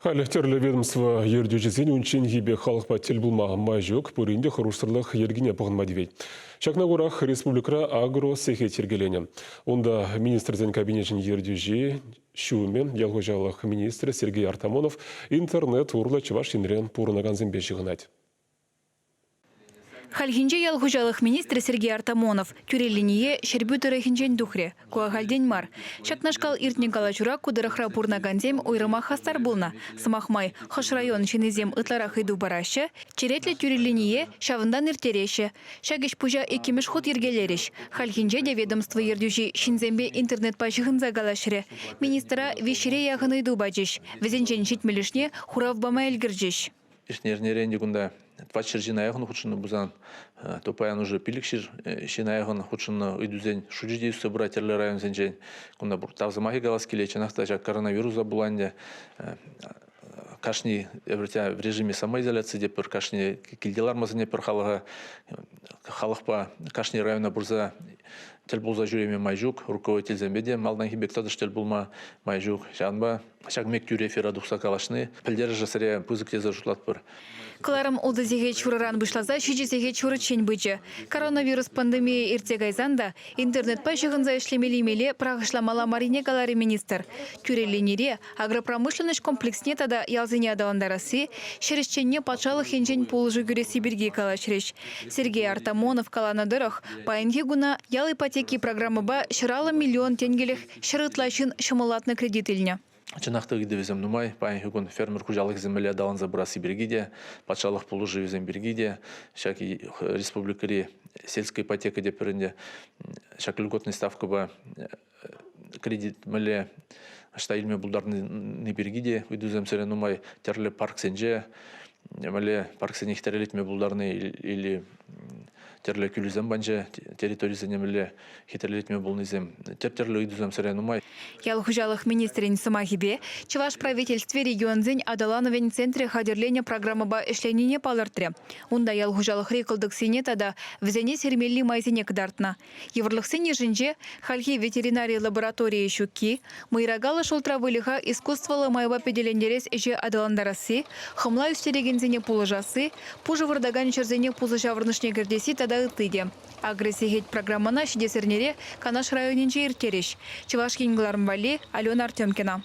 Халі терлі ведомство ердюжізен үнчен ебе халықпа тел бұлмаған май жоқ, бөрінде құрушсырлық ергіне бұғын мадивей. Шақна құрақ республикра агро сехе тергелене. Онда министрден кабинетін ердюжі шуымен ялғожалық министр Сергей Артамонов интернет урлы чываш енрен пұрынаған зімбе шығынады. Хальхинже ялгужалых министр Сергей Артамонов тюрелиние шербютера хинжен духре куагальдень мар. Шакнашкал иртникала чура кудырахра пурнаганзем ойрыма хастар булна. Самахмай хош район шинезем ытларах иду бараще, черетле тюрелиние шавындан иртереше. Шагиш пужа экимеш ход ергелереш. Хальхинже де ведомство ердюжи шинзембе интернет пачыхынза галашре. Министра вишире яхын иду бачыш. Везенчен шитмелешне хуравбама элгиржиш. Ишнернеренде гунда твачер жинайгын хучны бузан топаян уже пиликшир шинайгын хучны идүзен шуҗи собирательный район зенжен гунда бур тавзамахи галаскиле чанахта жак коронавирус забуланде кашни в режиме самоизоляции деп бір кашни килделар мазыне бір халықпа кашни района бурза тел булза жүреме майжук руководитель зембеде малдан хибектадыш тел булма майжук жанба шагмек юрефера духса калашны пилдер жасыре пузыкте зажутлат бір. Кларам удазеге чураран вышлаза, шижезеге чурычень бычы. Коронавирус пандемия иртегайзанда интернет пачыгынза ишлемелемеле прагышламала марине галары министр. Тюреленере агропромышленность комплексне тада ялзыне адаландарасы, шерещенне патшалық хенжен полжы гүресі бірге калашреш. Сергей Артамонов каланадырых пайынге гуна ял ипотеки программы ба шыралы миллион тенгелих шырытлашын шымылатны кредитіліне. Чынақта гиде везем нумай, пайн хюгон фермер хужалық земеле далан забрасы бергиде, патшалық полужы везем бергиде, шаки республикари сельская ипотека деперінде, шаки льготный ставка ба кредит мэле ашта илме булдарны бергиде, уйдузем сере нумай терле парк сенже, мэле парк сенех терлетме булдарны или терле күлізем банже, территории занемеле хитерлетме булнызем, терле уйдузем сере нумай. Ялхужалых министрин самахибе, чуваш правительстве регионзень адалановен центре хадерления программы ба эшленине палартре. Унда ялхужалых рекалдык сине тада взене сермелли майзине кдартна. Еврлых сине жинже хальхи ветеринарии лаборатории щуки, майрагала шултравылиха искусствовала майба педелендерес эже адаландарасы, хымла үстерегензене пулыжасы, пужы вардаган черзене пулыжаврнышне гердеси тада ытыде. Агрессигет программана шидесернере Канаш районинче иртереш. Чуваш Алена Артемкина.